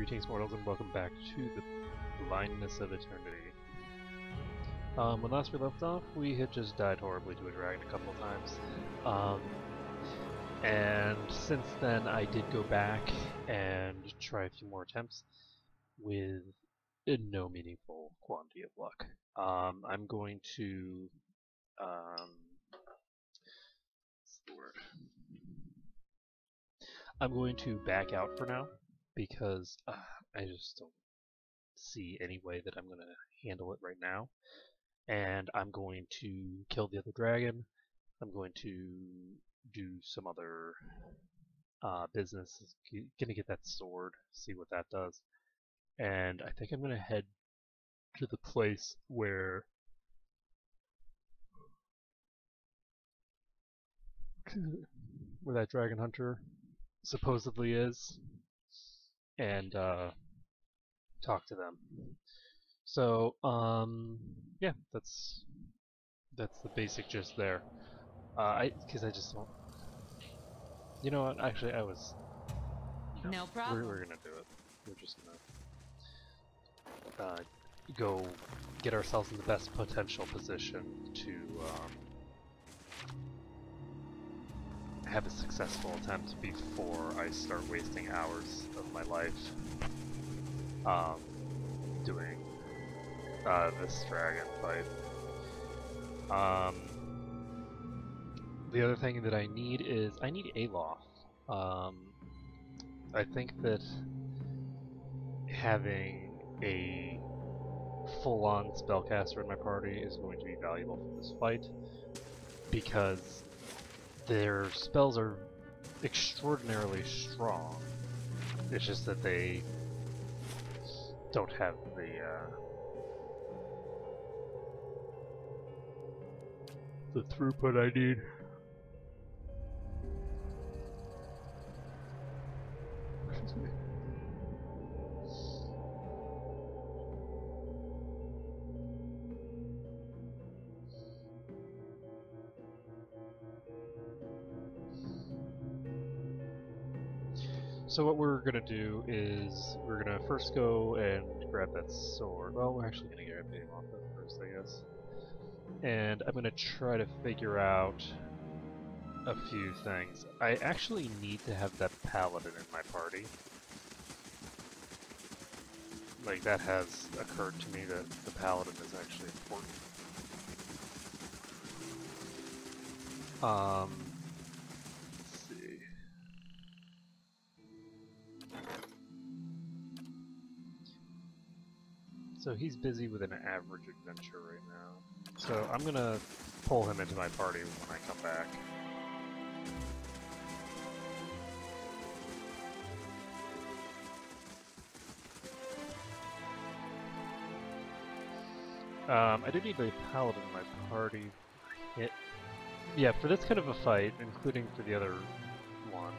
Greetings, mortals, and welcome back to the Blindness of Eternity. When last we left off, we had just died horribly to a dragon a couple of times. And since then, I did go back and try a few more attempts with no meaningful quantity of luck. I'm going to... what's the word? I'm going to back out for now, because I just don't see any way that I'm going to handle it right now. And I'm going to kill the other dragon. I'm going to do some other business. Gonna get that sword, see what that does. And I think I'm going to head to the place where that dragon hunter supposedly is, and talk to them. So, yeah, that's the basic gist there. Because I just don't. You know what? Actually, No problem. We're gonna do it. We're just gonna go get ourselves in the best potential position to have a successful attempt before I start wasting hours of my life doing this dragon fight. The other thing that I need is I need Aloth. I think that having a full-on spellcaster in my party is going to be valuable for this fight, because their spells are extraordinarily strong. It's just that they don't have the throughput I need. So what we're gonna do is we're gonna first go and grab that sword. Well, we're actually gonna grab Aloth first, I guess. And I'm gonna try to figure out a few things. I actually need to have that paladin in my party. Like, that has occurred to me that the paladin is actually important. Let's see. So he's busy with an average adventure right now. So I'm gonna pull him into my party when I come back. I do need a paladin in my party. Yeah, for this kind of a fight, including for the other one,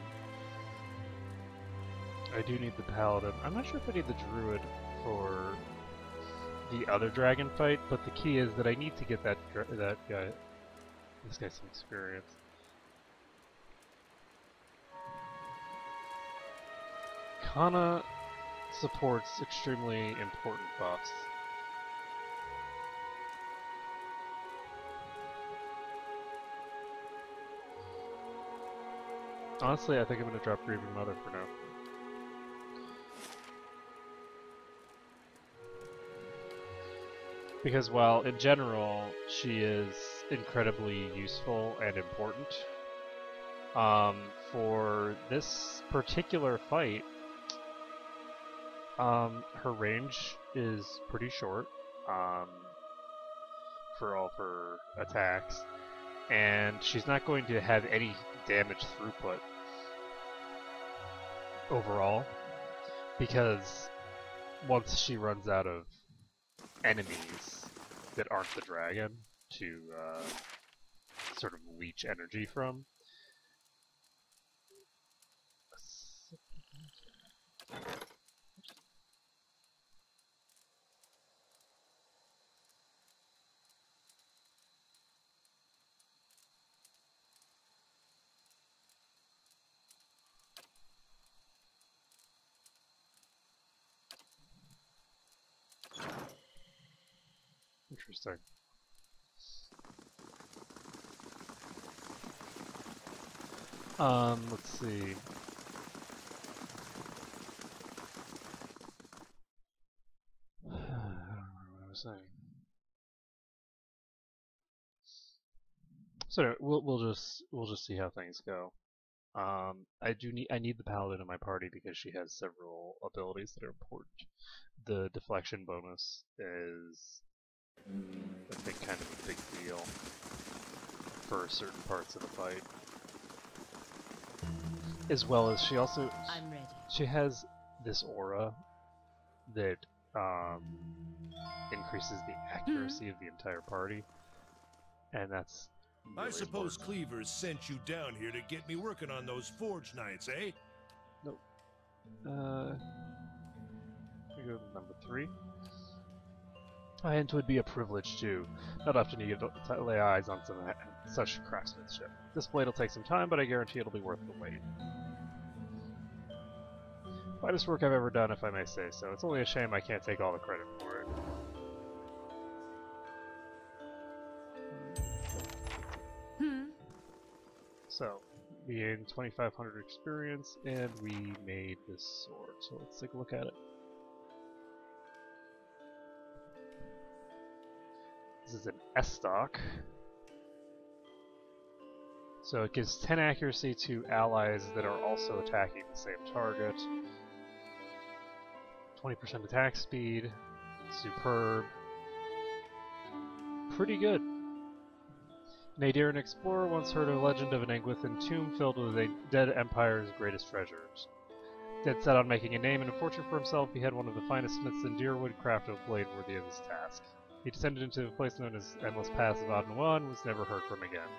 I do need the paladin. I'm not sure if I need the druid for the other dragon fight, but the key is that I need to get this guy some experience. Kana supports extremely important buffs. Honestly, I think I'm going to drop Grieving Mother for now. Because while in general she is incredibly useful and important, for this particular fight, her range is pretty short for all of her attacks, and she's not going to have any damage throughput overall, because once she runs out of enemies that aren't the dragon to sort of leech energy from. Interesting. Let's see. I don't remember what I was saying. So we'll just see how things go. I need the paladin in my party because she has several abilities that are important. The deflection bonus is, I think, kind of a big deal for certain parts of the fight. As well as she also I'm ready. she has this aura that increases the accuracy of the entire party, and that's really I suppose important. Cleaver sent you down here to get me working on those forge nights, eh? Nope. We go to number 3. And it would be a privilege too. Not often you get to lay eyes on such craftsmanship. This blade will take some time, but I guarantee it'll be worth the wait. Finest work I've ever done, if I may say so. It's only a shame I can't take all the credit for it. So, we gained 2,500 experience, and we made this sword. So let's take a look at it. This is an S-stock. So it gives 10 accuracy to allies that are also attacking the same target. 20% attack speed. Superb. Pretty good. Nadir, an explorer, once heard a legend of an Anglithan tomb filled with a dead empire's greatest treasures. Dead set on making a name and a fortune for himself, he had one of the finest smiths in Deerwood craft a blade worthy of his task. He descended into a place known as Endless Paths of Adnoa and was never heard from again.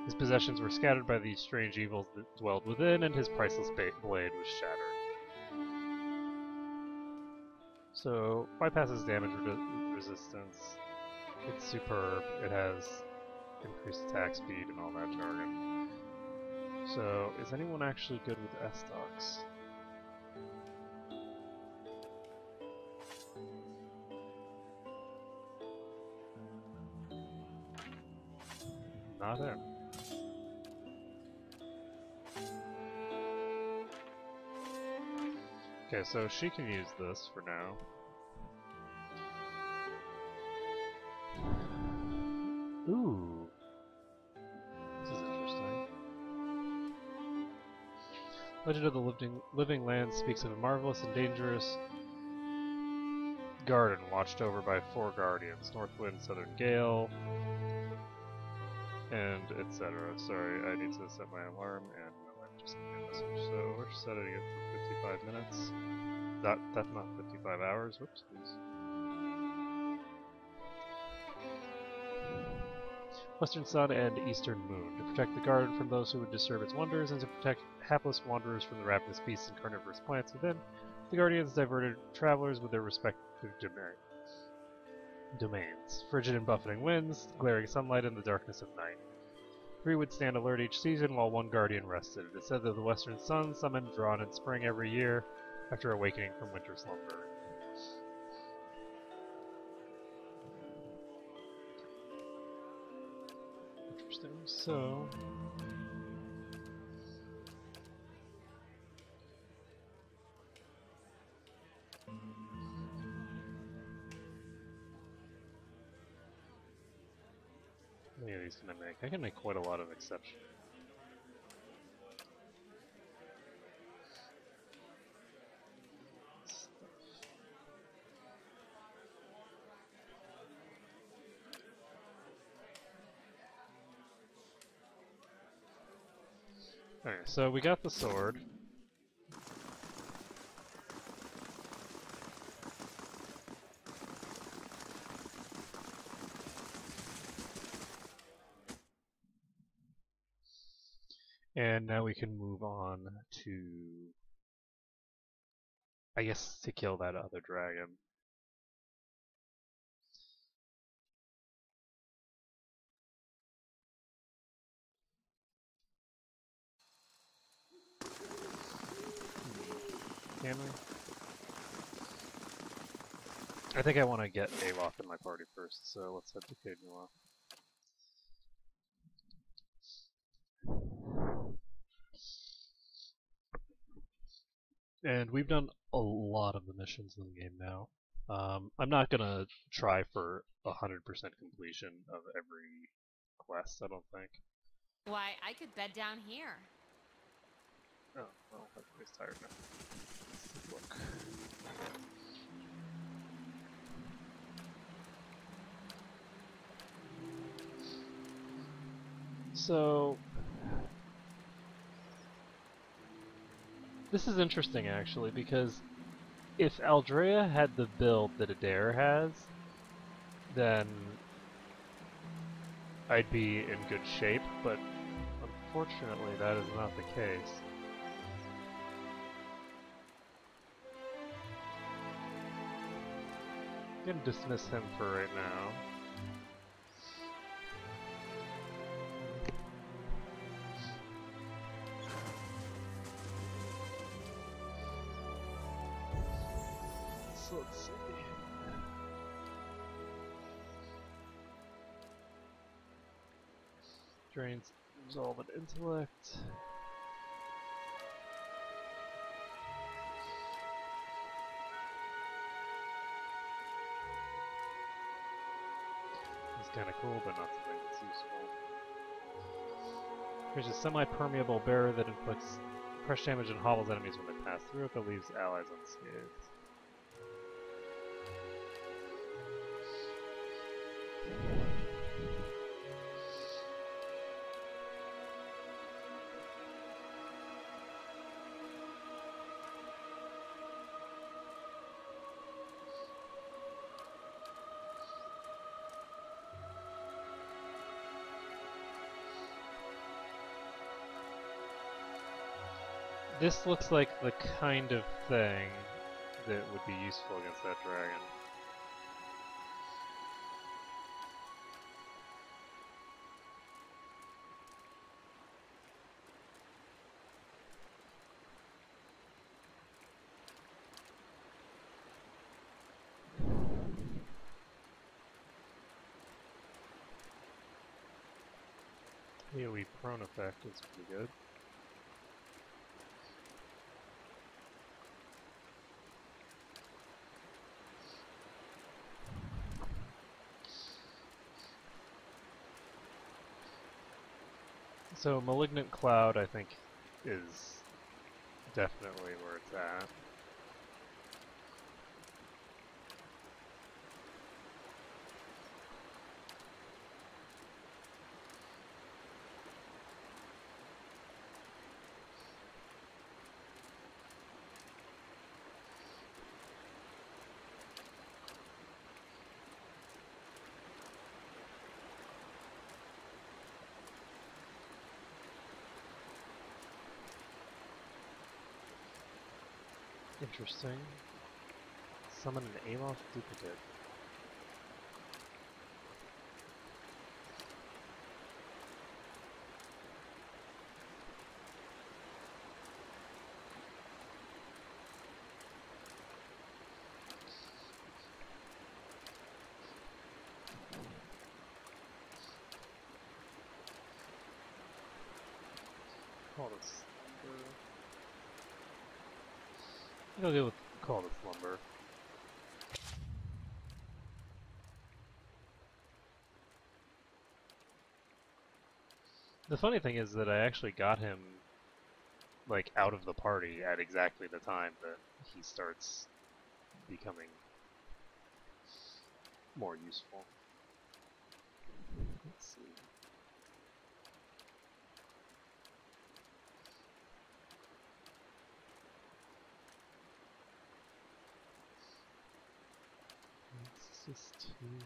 His possessions were scattered by the strange evils that dwelled within, and his priceless blade was shattered. So, bypasses damage resistance. It's superb. It has increased attack speed and all that jargon. So, is anyone actually good with S-stocks? Not him. Okay, so she can use this for now. Ooh. This is interesting. Legend of the Living Land speaks of a marvelous and dangerous garden watched over by 4 guardians, North Wind, Southern Gale, and etc. Sorry, I need to set my alarm, and my wife just sent me a message. So we're setting it for 55 minutes. That's not 55 hours. Whoops. Western Sun and Eastern Moon, to protect the garden from those who would disturb its wonders, and to protect hapless wanderers from the ravenous beasts and carnivorous plants within, the Guardians diverted travelers with their respective domains. Frigid and buffeting winds, glaring sunlight, and the darkness of night. 3 would stand alert each season, while 1 Guardian rested. It is said that the Western Sun summoned drawn in spring every year, after awakening from winter slumber. Interesting. So... how many of these can I make? I can make quite a lot of exceptions. Okay, so we got the sword. And now we can move on to, I guess, to kill that other dragon. Can we? I think I want to get Alof in my party first, so let's head to Cadenua. And we've done a lot of the missions in the game now. I'm not gonna try for 100% completion of every quest, I don't think. Why, I could bed down here. Oh, well, everybody's tired now. Let's look. So, this is interesting actually, because if Aldrea had the build that Adair has, then I'd be in good shape, but unfortunately that is not the case. I'm gonna dismiss him for right now. So let's see. Drains resolve and intellect. It's kind of cool, but not something that's useful. There's a semi-permeable barrier that inflicts crush damage and hobbles enemies when they pass through it, but leaves allies unscathed. This looks like the kind of thing that would be useful against that dragon. AoE prone effect is pretty good. So Malignant Cloud, I think, is definitely where it's at. Interesting. Summon an Alof duplicate. Call this slumber. I think I'll go with call this slumber. The funny thing is that I actually got him like out of the party at exactly the time that he starts becoming more useful. Let's see. This is two.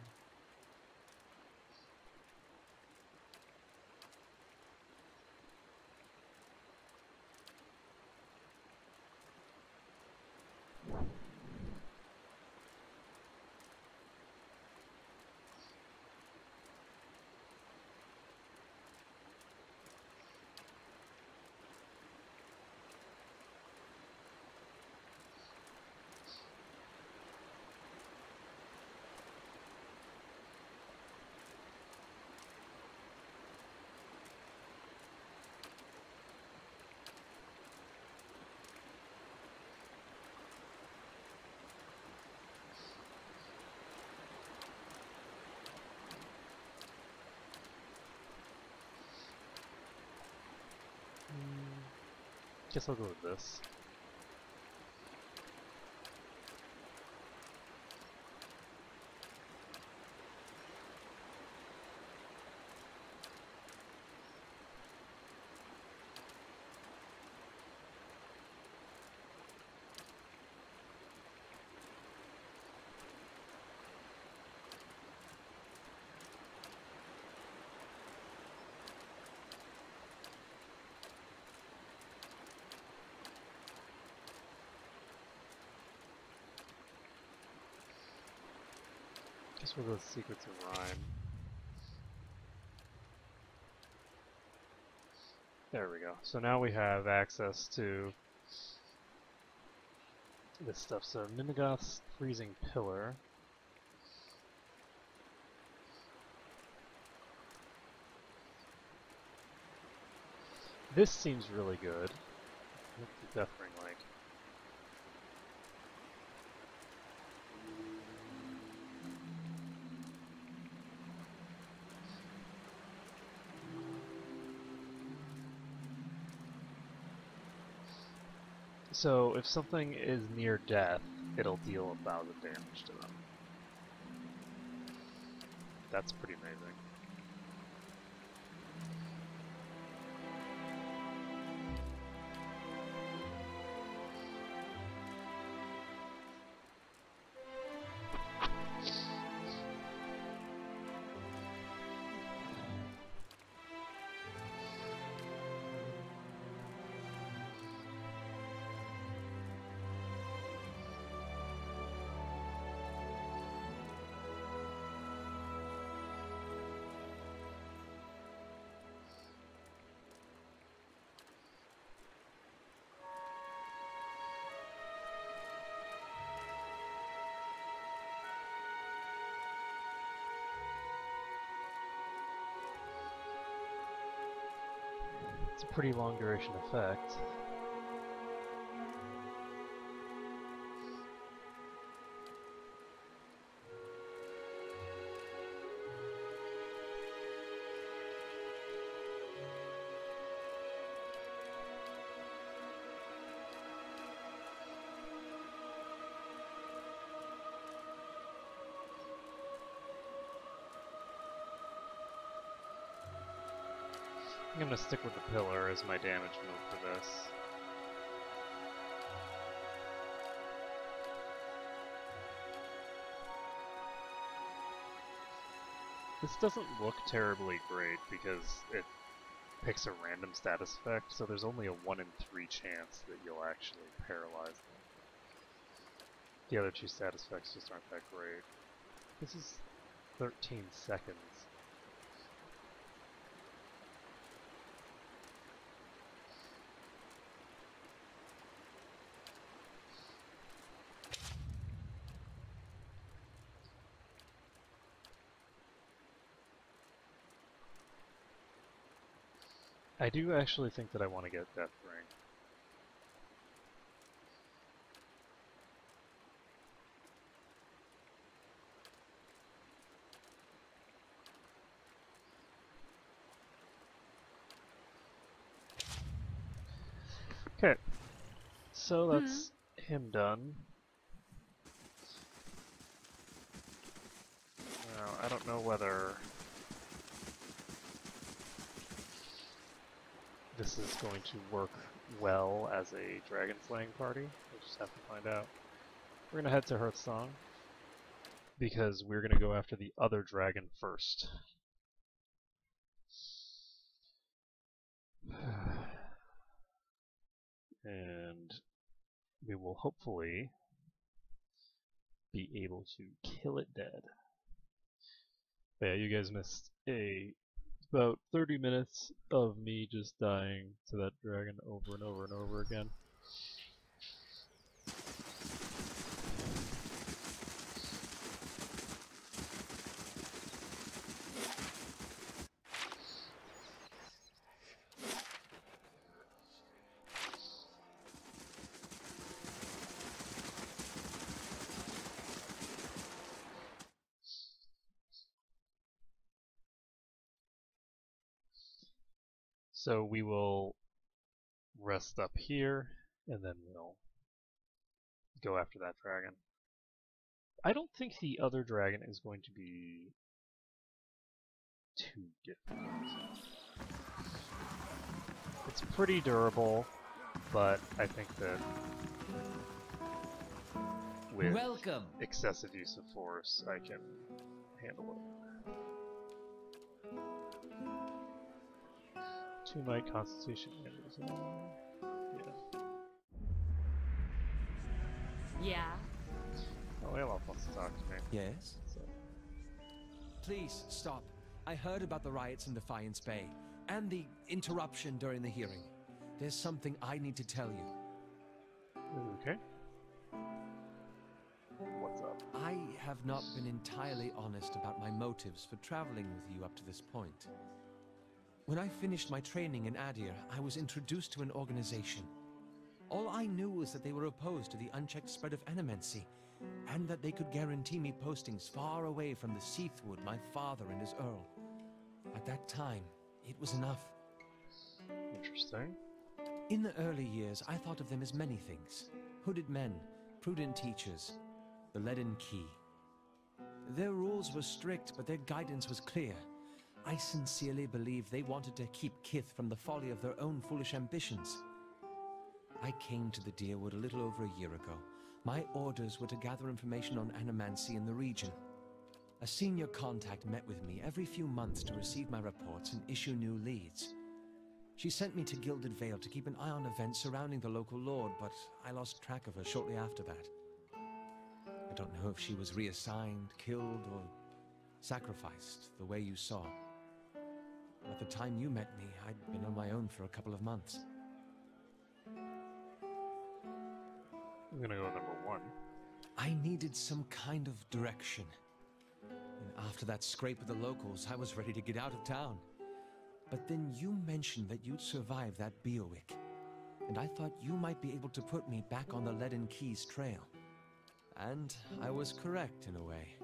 Guess I'll go with this. Guess we'll go with Secrets of Rhyme. There we go. So now we have access to this stuff. So Mimigoth's Freezing Pillar. This seems really good. What's the Death Ring like? So if something is near death, it'll deal 1,000 damage to them. That's pretty amazing. It's a pretty long duration effect. I'm gonna stick with the pillar as my damage move for this. This doesn't look terribly great because it picks a random status effect, so there's only a 1 in 3 chance that you'll actually paralyze them. The other 2 status effects just aren't that great. This is 13 seconds. I do actually think that I want to get Death Ring. Okay, so that's him done. Now, I don't know whether this is going to work well as a dragon slaying party. We'll just have to find out. We're going to head to Hearthsong because we're going to go after the other dragon first. And we will hopefully be able to kill it dead. But yeah, you guys missed about 30 minutes of me just dying to that dragon over and over and over again. So we will rest up here, and then we'll go after that dragon. I don't think the other dragon is going to be too difficult. It's pretty durable, but I think that with Welcome. excessive use of force, I can handle it. 2 might Constitution and yeah. Yeah? Oh, Alof wants to talk to me. Yes? So, Please, stop. I heard about the riots in Defiance Bay, and the interruption during the hearing. There's something I need to tell you. okay. What's up? I have not been entirely honest about my motives for traveling with you up to this point. When I finished my training in Adir, I was introduced to an organization. All I knew was that they were opposed to the unchecked spread of animancy, and that they could guarantee me postings far away from the Seathwood my father and his Earl. At that time, it was enough. Interesting. In the early years, I thought of them as many things. Hooded men, prudent teachers, the leaden key. Their rules were strict, but their guidance was clear. I sincerely believe they wanted to keep Kith from the folly of their own foolish ambitions. I came to the Deerwood a little over a year ago. My orders were to gather information on animancy in the region. A senior contact met with me every few months to receive my reports and issue new leads. She sent me to Gilded Vale to keep an eye on events surrounding the local lord, but I lost track of her shortly after that. I don't know if she was reassigned, killed, or sacrificed the way you saw. At the time you met me, I'd been on my own for a couple of months. I'm gonna go with number 1. I needed some kind of direction. And after that scrape with the locals, I was ready to get out of town. But then you mentioned that you'd survived that Beowick, and I thought you might be able to put me back on the Leaden Keys trail. And I was correct in a way.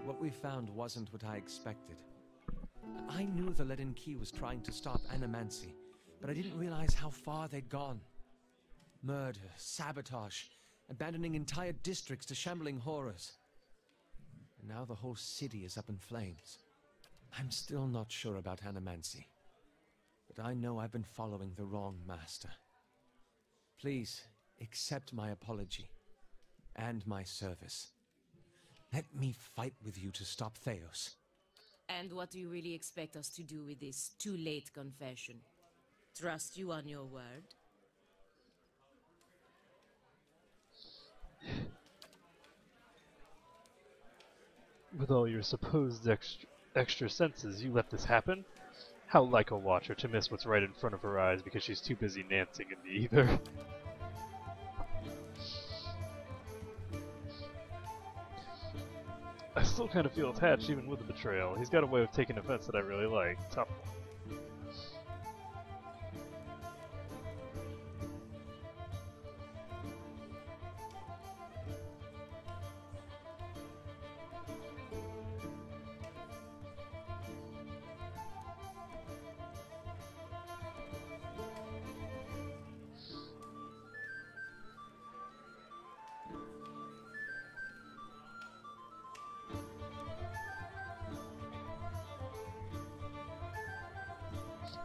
What we found wasn't what I expected. I knew the Leaden Key was trying to stop animancy, but I didn't realize how far they'd gone. Murder, sabotage, abandoning entire districts to shambling horrors. And now the whole city is up in flames. I'm still not sure about animancy, but I know I've been following the wrong master. Please, accept my apology, and my service. Let me fight with you to stop Theos. And what do you really expect us to do with this too-late confession? Trust you on your word? With all your supposed extra senses, you let this happen? How like a watcher to miss what's right in front of her eyes because she's too busy dancing in the ether. I still kind of feel attached even with the betrayal. He's got a way of taking offense that I really like. Tough one.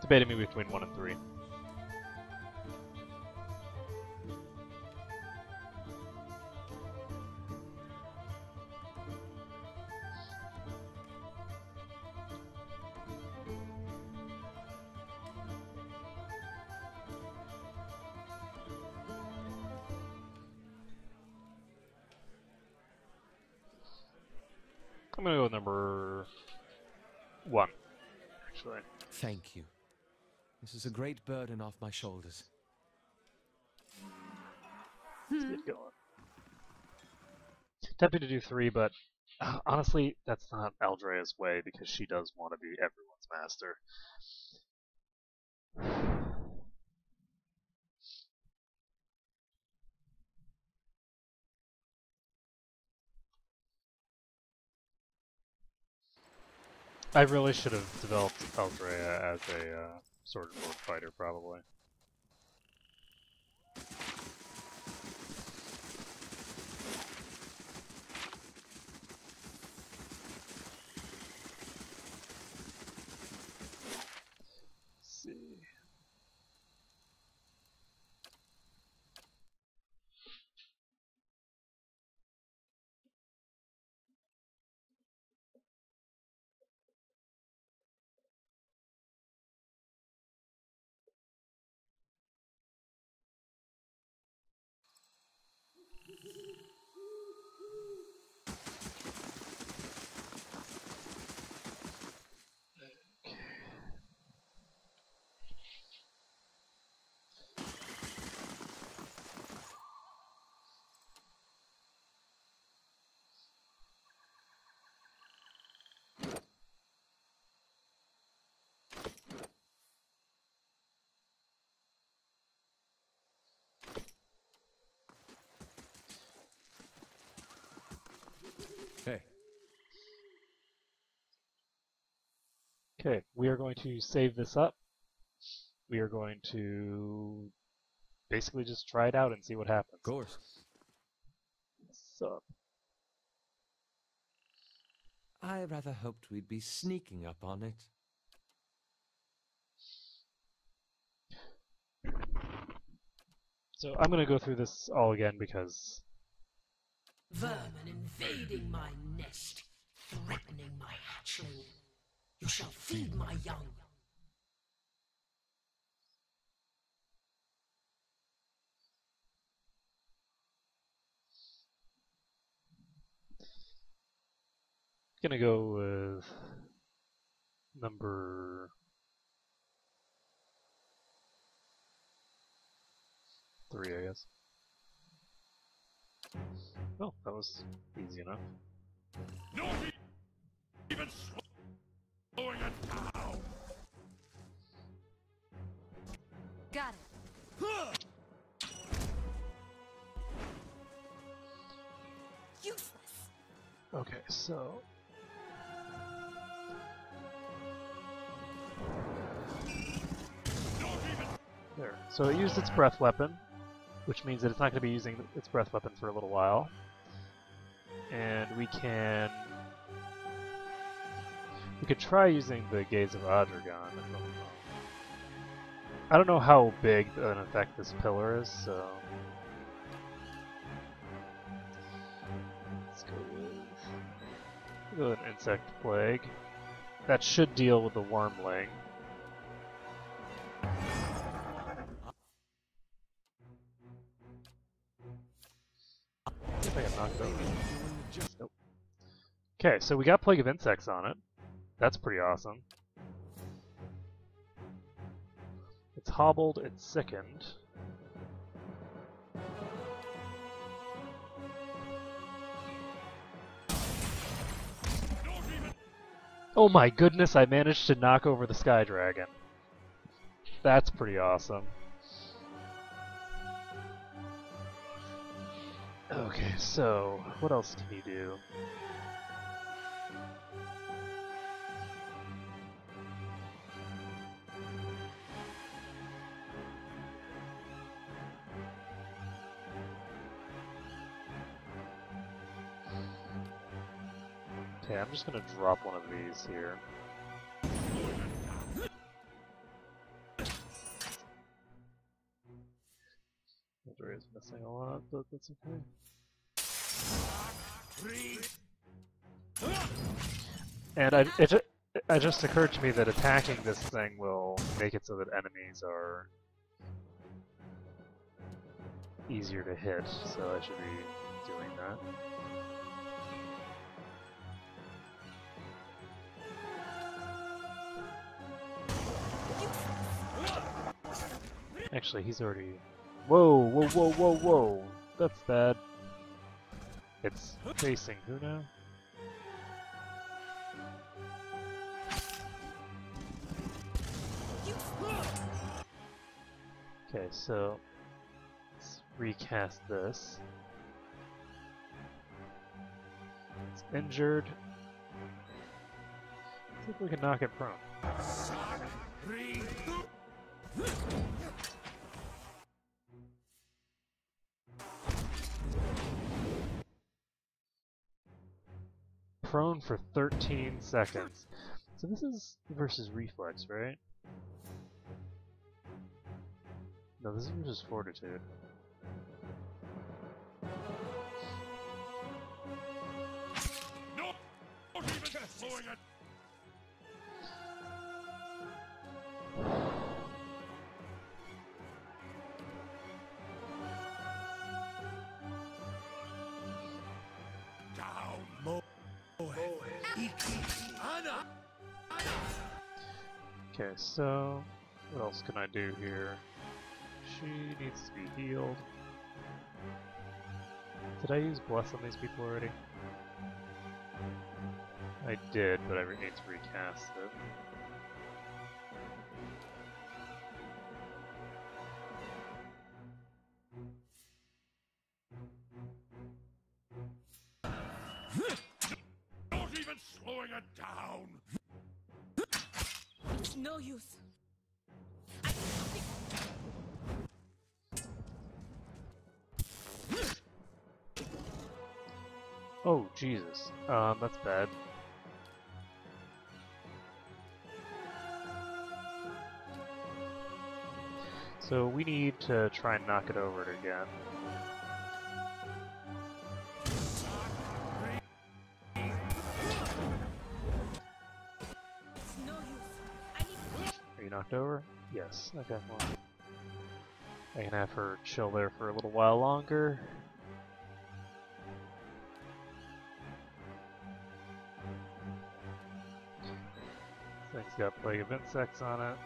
Debating me between 1 and 3. I'm gonna go with number 1, actually. Thank you. This is a great burden off my shoulders. Let's get going. Tempted to do 3, but honestly, that's not Aldrea's way because she does want to be everyone's master. I really should have developed Aldrea as a sword and sword fighter, probably. Okay, we are going to save this up. We are going to basically just try it out and see what happens. Of course. So, I rather hoped we'd be sneaking up on it. I'm going to go through this all again because Vermin invading my nest, threatening my hatchling. You shall feed my young. I'm going to go with number 3, I guess. Oh, that was easy enough. No even slowing it down. Got it. Useless. Okay, so there. So it used its breath weapon, which means that it's not going to be using its breath weapon for a little while. And we could try using the Gaze of Adragon. I don't know how big an effect this pillar is, so let's go with an Insect Plague. That should deal with the Wormling. See if I can knock it over. Nope. Okay, so we got Plague of Insects on it. That's pretty awesome. It's hobbled, it's sickened. Oh my goodness, I managed to knock over the Sky Dragon. That's pretty awesome. Okay, so what else can you do? Okay, I'm just gonna drop one of these here. Andrea is missing a lot, but that's okay. And it just occurred to me that attacking this thing will make it so that enemies are easier to hit, so I should be doing that. Actually, he's already... Whoa, whoa, whoa, whoa, whoa! That's bad. It's facing who now? Okay, so let's recast this. It's injured. Let's see if we can knock it prone. Prone for 13 seconds. So this is versus reflex, right? No, this is versus fortitude. No! Don't even slowing it. Down. Okay, so what else can I do here? She needs to be healed. Did I use Bless on these people already? I did, but I need to recast it. Don't even slowing it down. no use. Oh, Jesus. That's bad. So we need to try and knock it over again. It's no use. I need. Are you knocked over? Yes. Okay, well. I can have her chill there for a little while longer. Thing's got Plague of Insects on it.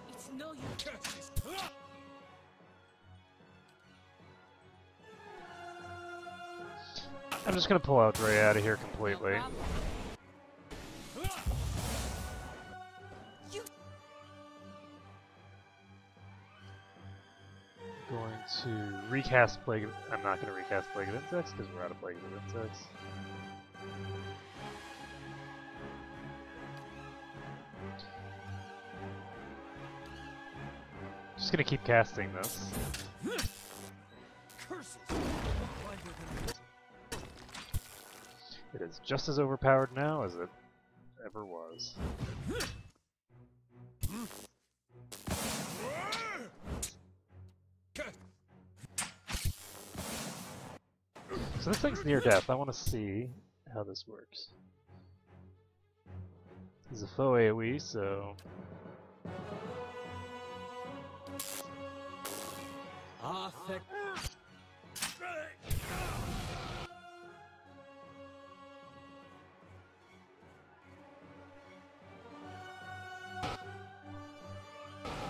It's no use. I'm just gonna pull out Dre out of here completely. Going to recast Plague of... I'm not gonna recast Plague of Insects because we're out of Plague of Insects. Just gonna keep casting this. It is just as overpowered now as it ever was. So this thing's near death. I want to see how this works. He's a faux AoE, so...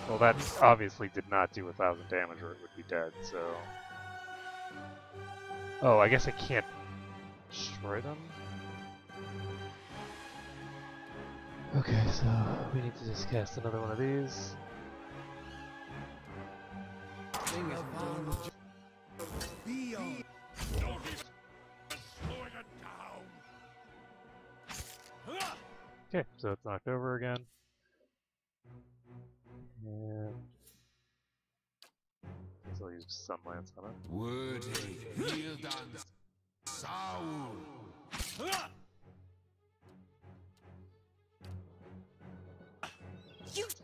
Well, that obviously did not do 1,000 damage or it would be dead, so... Oh, I guess I can't destroy them? Okay, so we need to just cast another one of these. Okay, so it's knocked over again. And I'll use Sun Lance on it. Word healed and sound. Useless.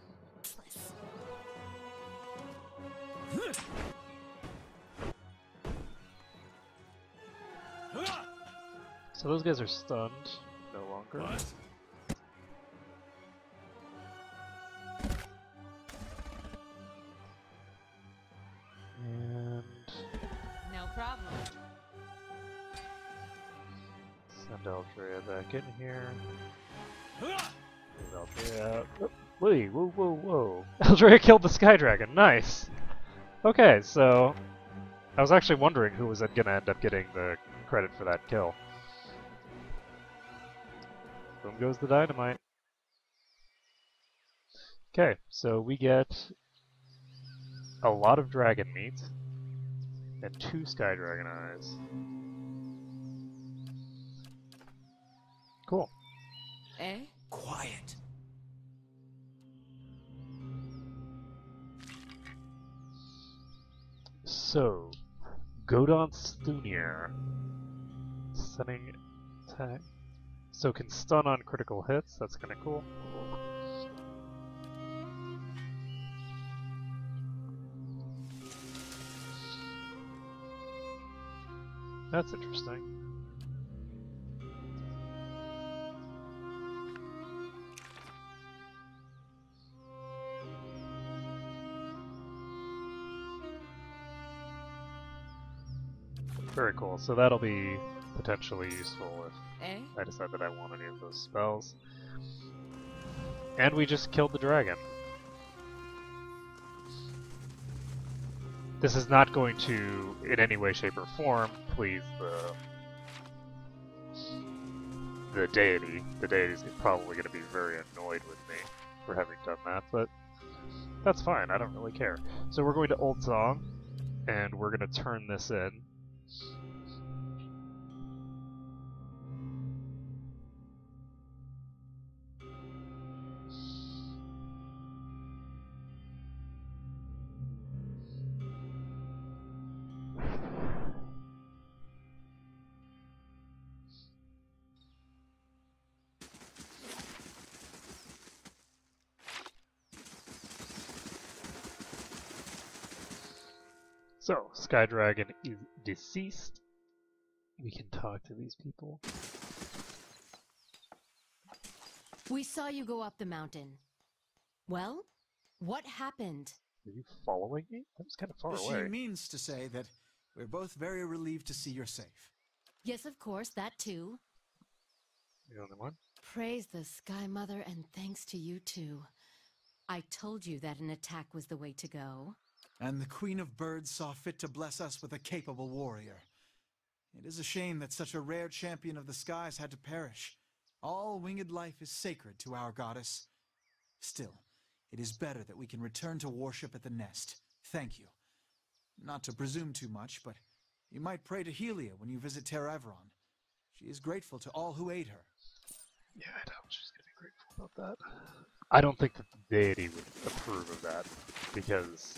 So those guys are stunned no longer. What? And No problem. send Aldrea back in here. Move Aldrea out. Oh, wait, whoa, whoa, whoa. Aldrea killed the Sky Dragon. Nice. Okay, so I was actually wondering who was gonna end up getting the credit for that kill. Boom goes the dynamite. Okay, so we get a lot of dragon meat and 2 Sky Dragon eyes. Cool. Eh? Quiet. So, Godon's Thunier. Stunning attack. So can stun on critical hits, that's kinda cool. That's interesting. Very cool. So that'll be potentially useful if Eh? I decide that I want any of those spells. And we just killed the dragon. This is not going to, in any way, shape, or form, please the deity. The deity's probably going to be very annoyed with me for having done that, but that's fine. I don't really care. So we're going to Old Song, and we're going to turn this in. So, Sky Dragon is deceased. We can talk to these people. We saw you go up the mountain. Well, what happened? Are you following me? That was kind of far She away. means to say that we're both very relieved to see you're safe. Yes, of course, that too. The only one? Praise the Sky Mother and thanks to you too. I told you that an attack was the way to go. And the Queen of Birds saw fit to bless us with a capable warrior. It is a shame that such a rare champion of the skies had to perish. All winged life is sacred to our goddess. Still, it is better that we can return to worship at the nest. Thank you. Not to presume too much, but you might pray to Helia when you visit Terra Everon. She is grateful to all who aid her. Yeah, I know. She's going to be grateful about that. I don't think that the deity would approve of that, because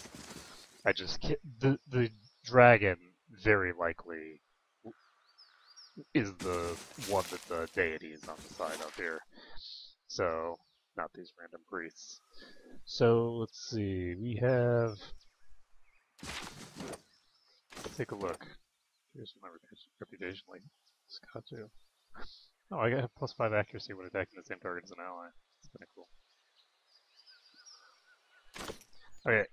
I just can't. The dragon very likely is the one that the deity is on the side of here. So, not these random priests. So, let's see. We have... Let's take a look. Here's my reputation, like Scott too. Oh, I got +5 accuracy when attacking the same target as an ally. That's kind of cool. Okay,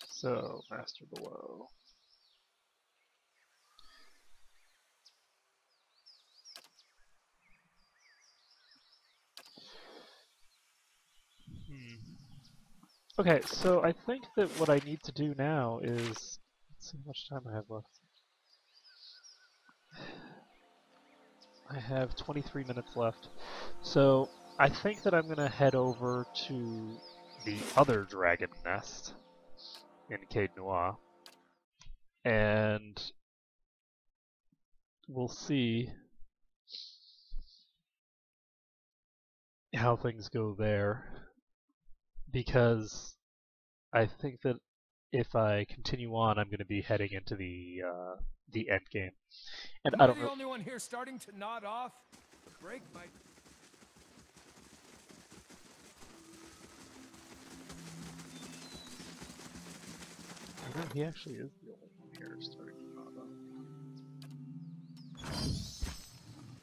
so, Master Below. Okay, so I think that what I need to do now is... Let's see how much time I have left. I have 23 minutes left. So, I think that I'm going to head over to the other dragon nest in Caed Noir. And we'll see how things go there. Because I think that if I continue on, I'm going to be heading into the end game. And I don't know. the only one here starting to nod off? The break might... I know he actually is the only one here starting to nod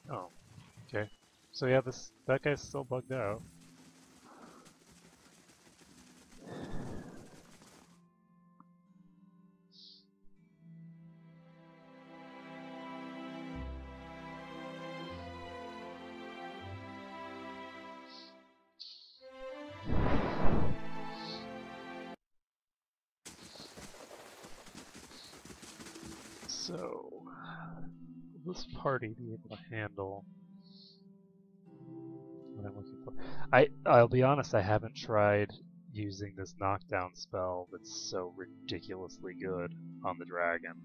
off. Oh, okay. So yeah, that guy's still bugged out. So, will this party be able to handle what I'm looking for? I'll be honest, I haven't tried using this knockdown spell that's so ridiculously good on the dragon.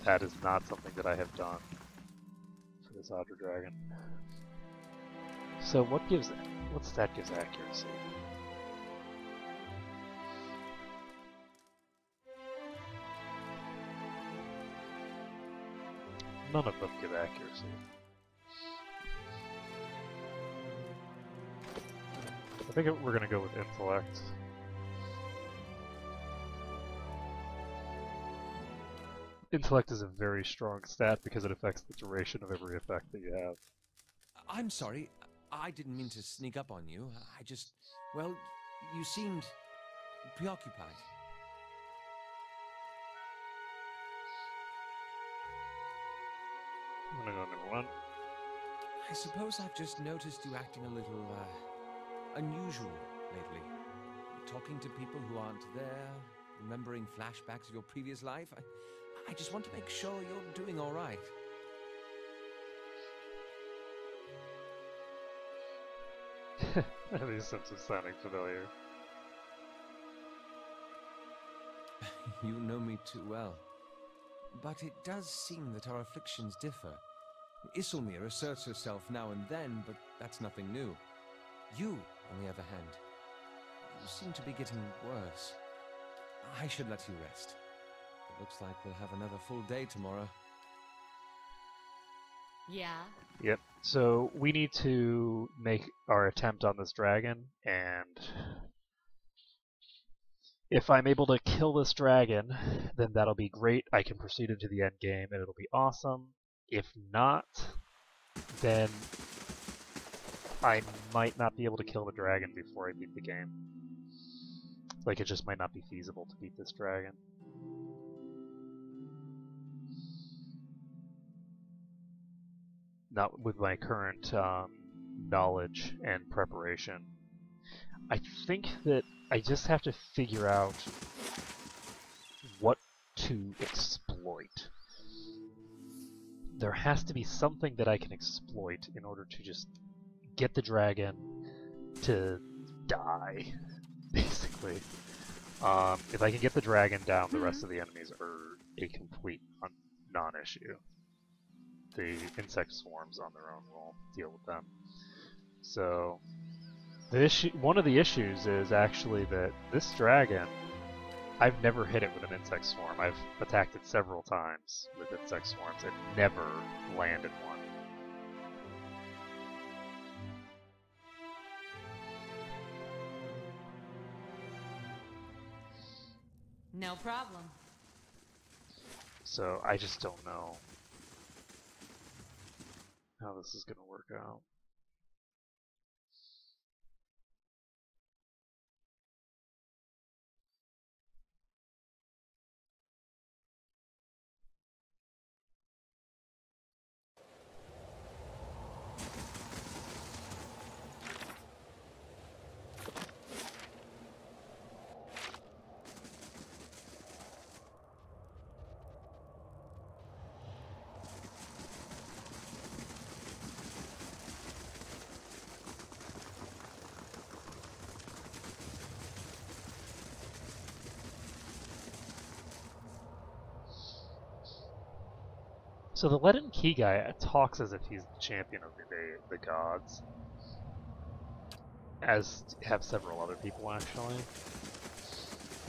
That is not something that I have done for this Audra dragon. So what stat gives accuracy? None of them give accuracy. I think we're going to go with intellect. Intellect is a very strong stat because it affects the duration of every effect that you have. I'm sorry. I didn't mean to sneak up on you. I just... Well, you seemed preoccupied. gonna go number 1. I suppose I've just noticed you acting a little, unusual lately. Talking to people who aren't there, remembering flashbacks of your previous life. I just want to make sure you're doing all right. These sentences sounding familiar. You know me too well. But it does seem that our afflictions differ. Isilmir asserts herself now and then, but that's nothing new. You, on the other hand, you seem to be getting worse. I should let you rest. It looks like we'll have another full day tomorrow. Yeah? Yep. So we need to make our attempt on this dragon, and if I'm able to kill this dragon, then that'll be great. I can proceed into the end game, and it'll be awesome. If not, then I might not be able to kill the dragon before I beat the game. Like, it just might not be feasible to beat this dragon. Not with my current knowledge and preparation. I think that I just have to figure out what to exploit. There has to be something that I can exploit in order to just get the dragon to die, basically. If I can get the dragon down, the rest of the enemies are a complete non-issue. The insect swarms on their own will deal with them. So, one of the issues is actually that this dragon, I've never hit it with an insect swarm. I've attacked it several times with insect swarms and never landed one. No problem. So I just don't know how this is going to work out. So the Let In Key guy talks as if he's the champion of the gods, as have several other people actually.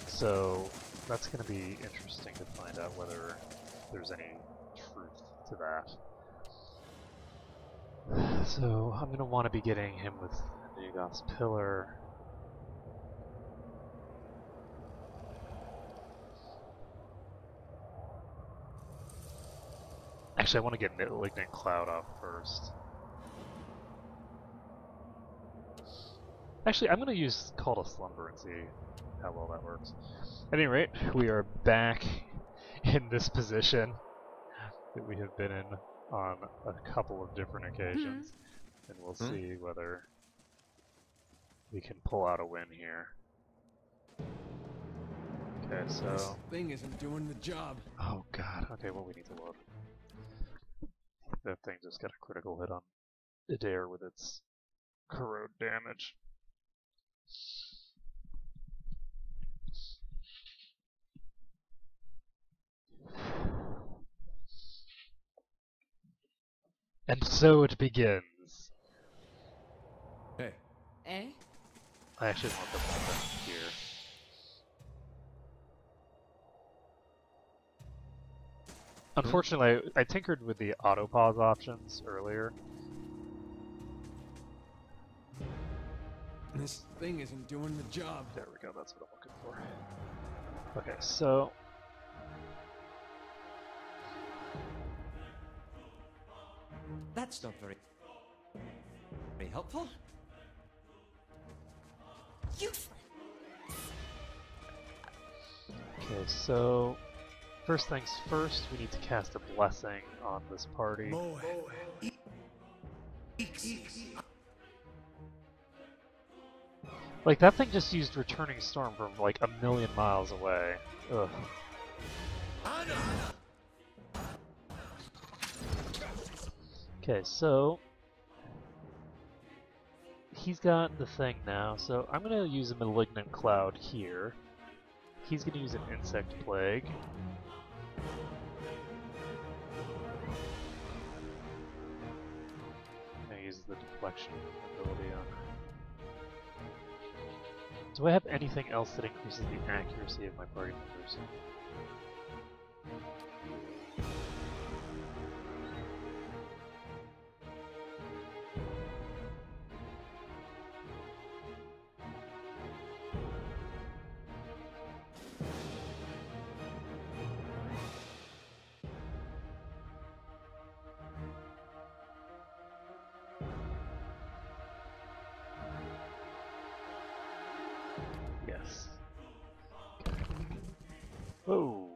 So that's going to be interesting to find out whether there's any truth to that. So I'm going to want to be getting him with Naggoth's Pillar. Actually, I want to get Malignant Cloud off first. Actually, I'm going to use Call to Slumber and see how well that works. At any rate, we are back in this position that we have been in on a couple of different occasions. And we'll see whether we can pull out a win here. Okay, so... This thing isn't doing the job. Oh god, okay, well we need to load. That thing just got a critical hit on Adair with its corrode damage. And so it begins. Hey. Eh? I actually want the weapon here. Unfortunately, I tinkered with the auto pause options earlier. This thing isn't doing the job. There we go, that's what I'm looking for. Okay, so... That's not very helpful. Useless. Okay, so... First things first, we need to cast a blessing on this party. Like, that thing just used Returning Storm from like a million miles away. Ugh. Okay, so he's got the thing now, so I'm gonna use a Malignant Cloud here. He's gonna use an Insect Plague. I'm gonna use the Deflection ability on her. Do I have anything else that increases the accuracy of my party members? Yes. Whoa.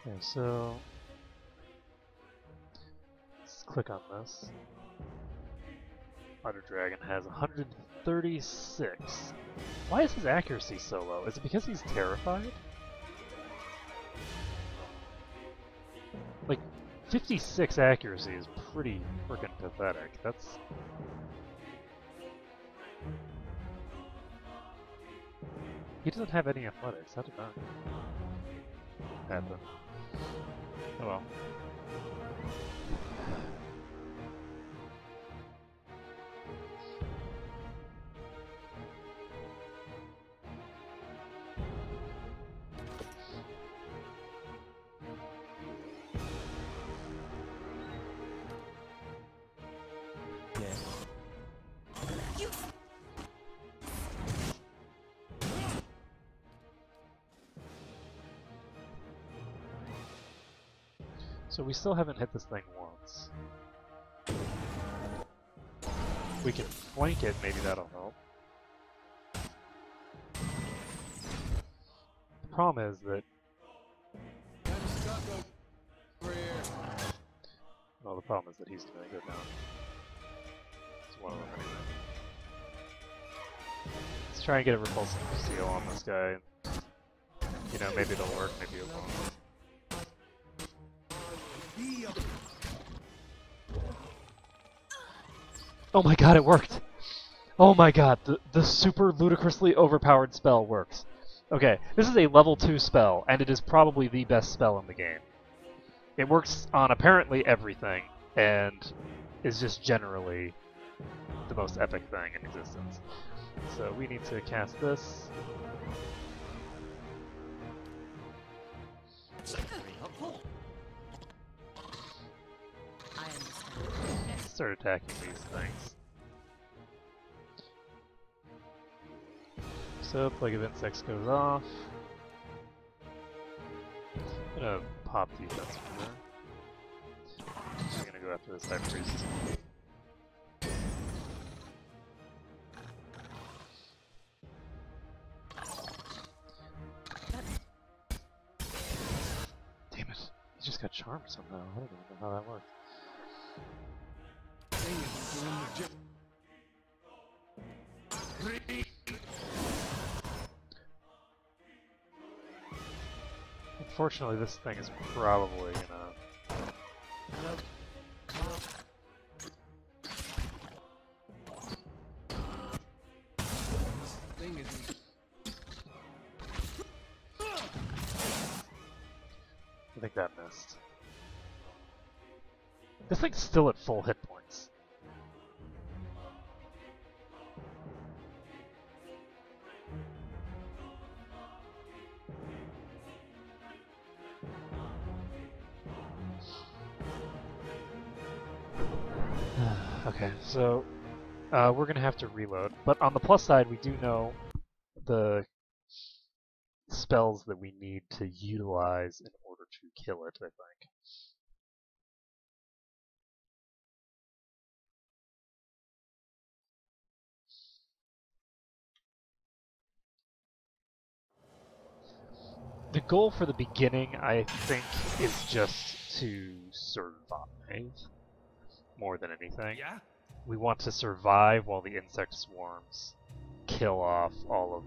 Okay, so let's click on this. Outer Dragon has 136. Why is his accuracy so low? Is it because he's terrified? Like, 56 accuracy is pretty freaking pathetic. That's... He doesn't have any athletics. How did that happen? Oh well. So we still haven't hit this thing once. We can flank it, maybe that'll help. The problem is that... Well, the problem is that he's gonna go down. It's one of them anyway. Let's try and get a repulsive seal on this guy. You know, maybe it'll work, maybe it won't. Oh my god, it worked! Oh my god, the super ludicrously overpowered spell works. Okay, this is a level 2 spell, and it is probably the best spell in the game. It works on apparently everything, and is just generally the most epic thing in existence. So we need to cast this. Start attacking these things. So, Plague of Insects goes off. I'm gonna pop defense from there. I'm gonna go after this High Priest. Damn it. He just got charmed somehow. I don't even know how that worked. Unfortunately, this thing is probably gonna... I think that missed. This thing's still at full hit points. Okay, so we're gonna have to reload. But on the plus side, we do know the spells that we need to utilize in order to kill it, I think. The goal for the beginning, I think, is just to survive more than anything. Yeah? We want to survive while the insect swarms kill off all of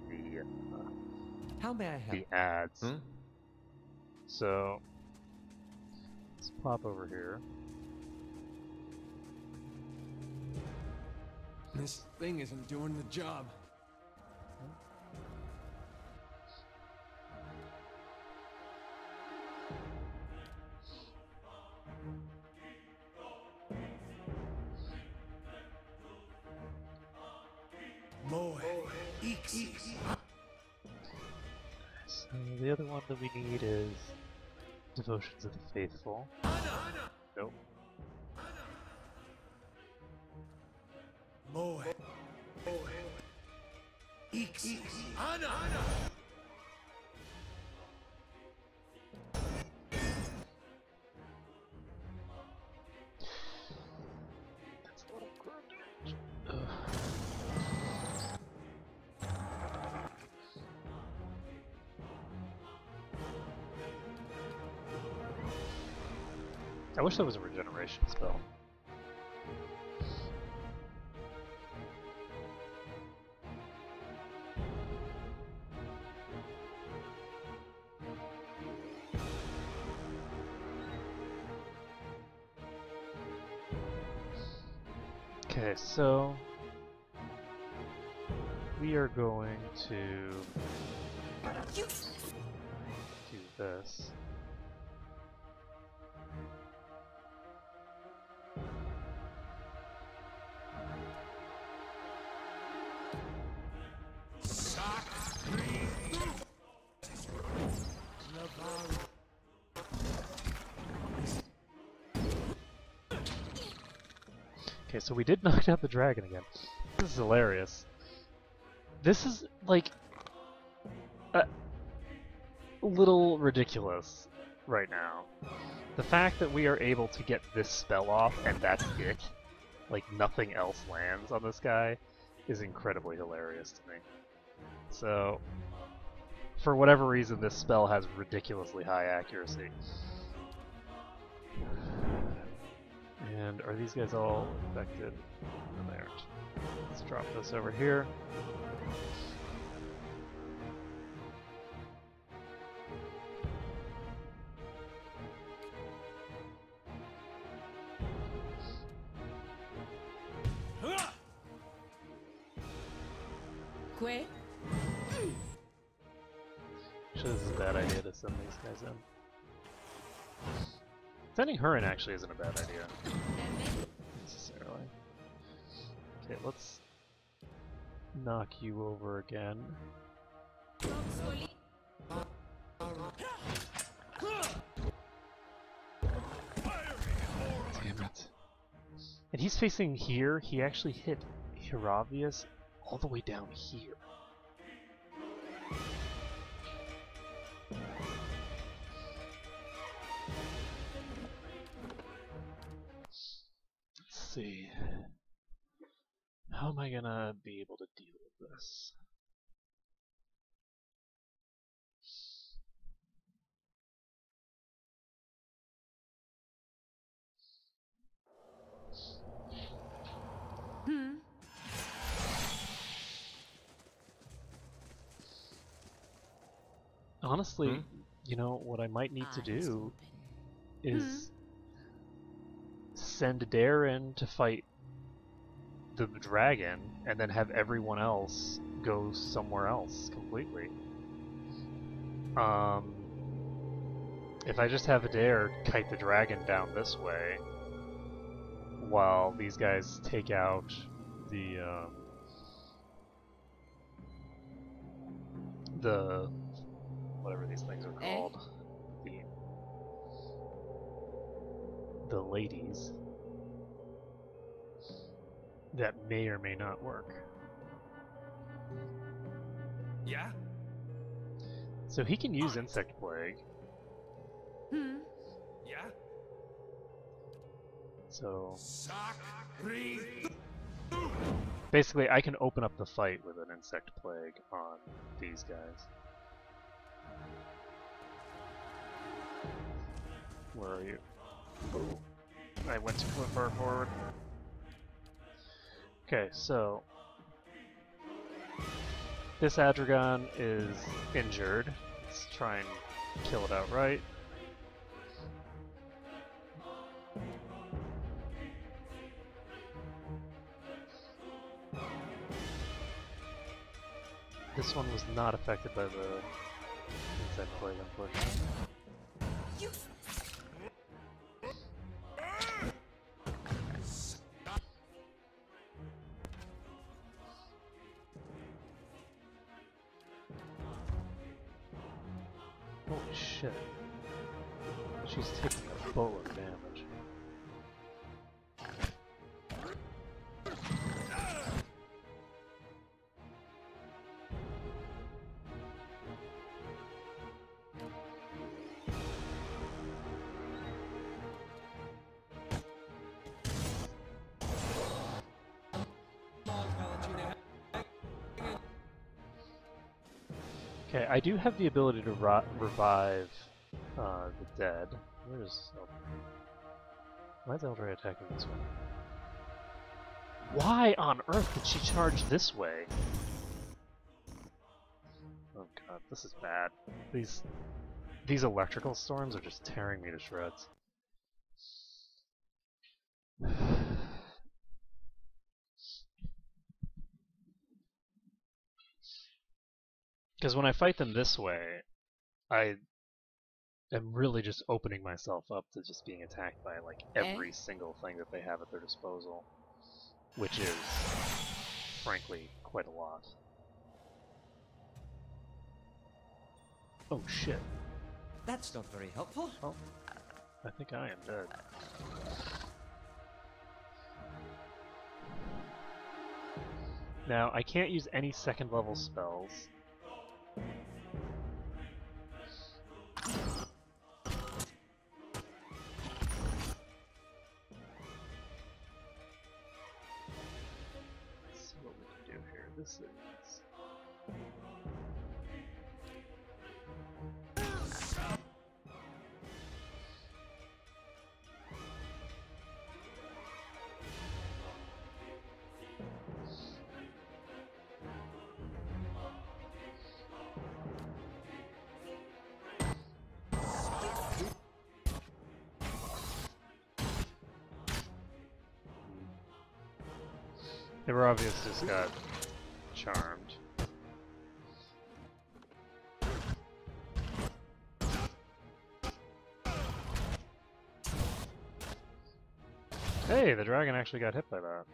How may I help? the ads. Hmm? So let's pop over here. This thing isn't doing the job. Moe. Ixi. So the other one that we need is Devotions of the Faithful. Nope. Moe. Ixi. Ana. That's a little grounded. I wish there was a regeneration spell. Okay, so we are going to do this. Okay, so we did knock out the dragon again. This is hilarious. This is, like, a little ridiculous right now. The fact that we are able to get this spell off and that's it, like nothing else lands on this guy, is incredibly hilarious to me. So, for whatever reason, this spell has ridiculously high accuracy. And are these guys all infected? No, they aren't. Let's drop this over here. Que? Actually, this is a bad idea to send these guys in. Sending her in actually isn't a bad idea, necessarily. Okay, let's knock you over again. Damn it. And he's facing here. He actually hit Hiravius all the way down here. Let's see. How am I gonna be able to deal with this? Honestly, you know, what I might need to do is send Darren to fight the dragon and then have everyone else go somewhere else completely. If I just have Adair kite the dragon down this way while these guys take out the whatever these things are called, the ladies, that may or may not work. Yeah? So he can use Insect Plague. Yeah? So basically I can open up the fight with an Insect Plague on these guys. Where are you? Oh, I went too far forward. Okay, so this Adragon is injured. Let's try and kill it outright. This one was not affected by the insect plague, unfortunately. Holy shit. She's taking a boatload of damage. Okay, I do have the ability to revive the dead. Where's why is Eldray attacking this way? Why on earth did she charge this way? Oh god, this is bad. These electrical storms are just tearing me to shreds. Because when I fight them this way, I am really just opening myself up to just being attacked by like every single thing that they have at their disposal, which is, frankly, quite a lot. Oh shit. That's not very helpful. Oh, I think I am dead. Now, I can't use any second level spells. Let's see what we can do here. This is... They were obviously just got charmed. Hey, the dragon actually got hit by that.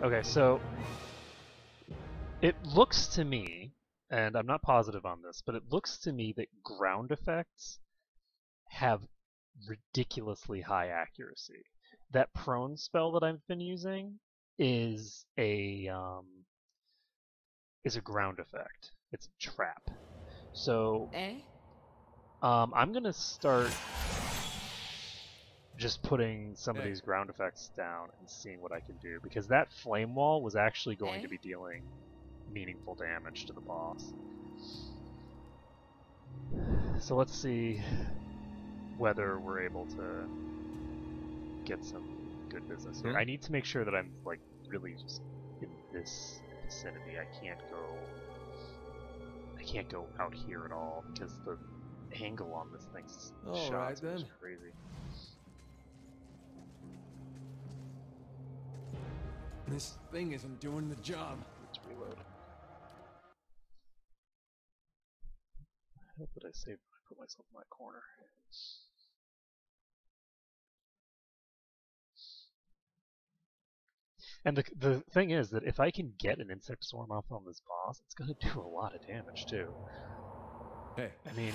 Okay, so it looks to me, and I'm not positive on this, but it looks to me that ground effects have ridiculously high accuracy. That prone spell that I've been using is a ground effect. It's a trap. So I'm gonna start just putting some of these ground effects down and seeing what I can do, because that flame wall was actually going to be dealing meaningful damage to the boss. So let's see whether we're able to get some good business here. I need to make sure that I'm like really just in this vicinity. I can't go out here at all because the angle on this thing's shots is crazy. This thing isn't doing the job. Let's reload. I hope that I saved when I put myself in my corner. And the thing is that if I can get an insect swarm off on this boss, it's gonna do a lot of damage too. Hey. I mean,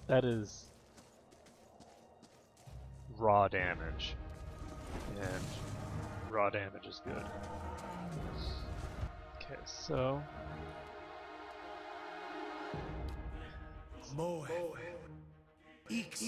that is raw damage, and raw damage is good. Okay, so Moe. Ix.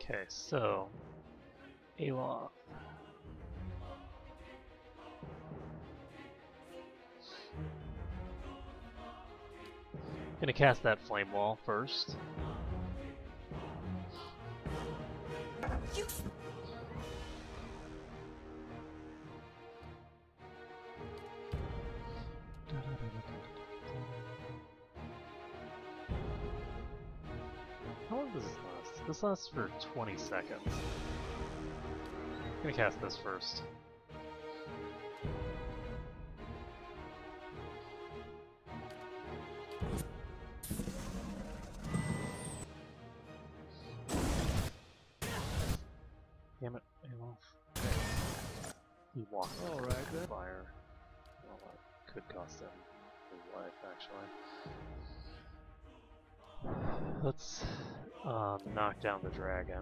Okay, so Aloth. Gonna cast that flame wall first. You How long does this last? This lasts for 20 seconds. I'm gonna cast this first. Damn it, Aloth. He walked All right, then. fire. Well, that could cost him his life, actually. Let's knock down the dragon.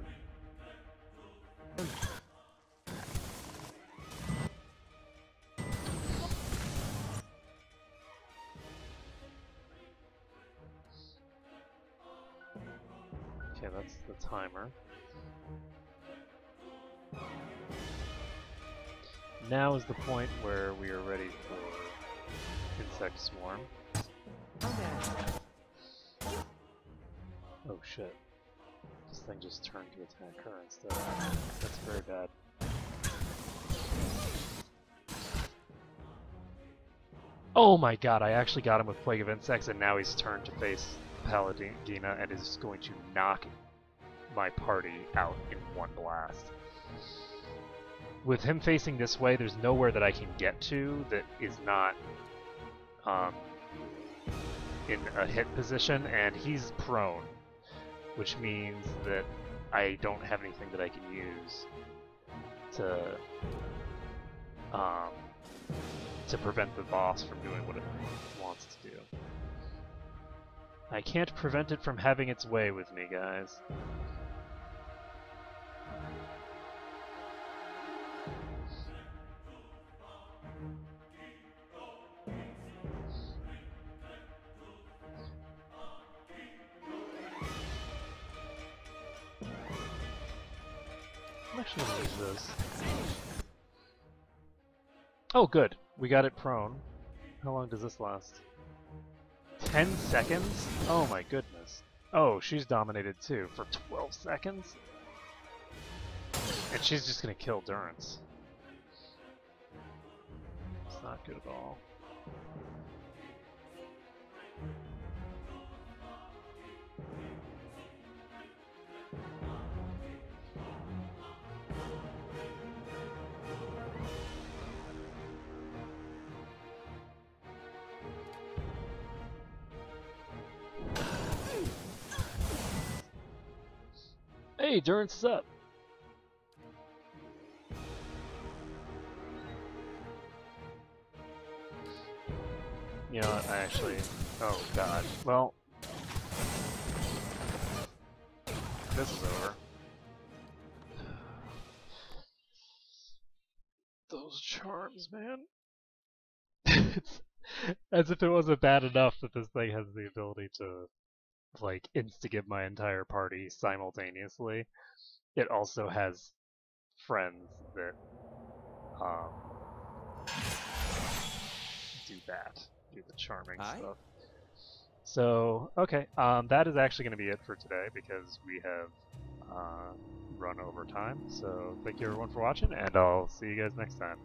Okay, that's the timer. Now is the point where we are ready for Insect Swarm. Oh shit. This thing just turned to attack her instead. That's very bad. Oh my god, I actually got him with Plague of Insects, and now he's turned to face Paladina and is going to knock my party out in one blast. With him facing this way, there's nowhere that I can get to that is not in a hit position, and he's prone, which means that I don't have anything that I can use to prevent the boss from doing what it wants to do. I can't prevent it from having its way with me, guys. I'm actually gonna use this. Oh, good. We got it prone. How long does this last? 10 seconds? Oh my goodness. Oh, she's dominated too for 12 seconds? And she's just gonna kill Durance. It's not good at all. Hey, Durance is up! You know what, I actually... Oh god. Well... This is over. Those charms, man. It's as if it wasn't bad enough that this thing has the ability to, like, insta-give my entire party simultaneously. It also has friends that, do that. Do the charming stuff. So, okay, that is actually going to be it for today because we have run over time. So, thank you everyone for watching, and I'll see you guys next time.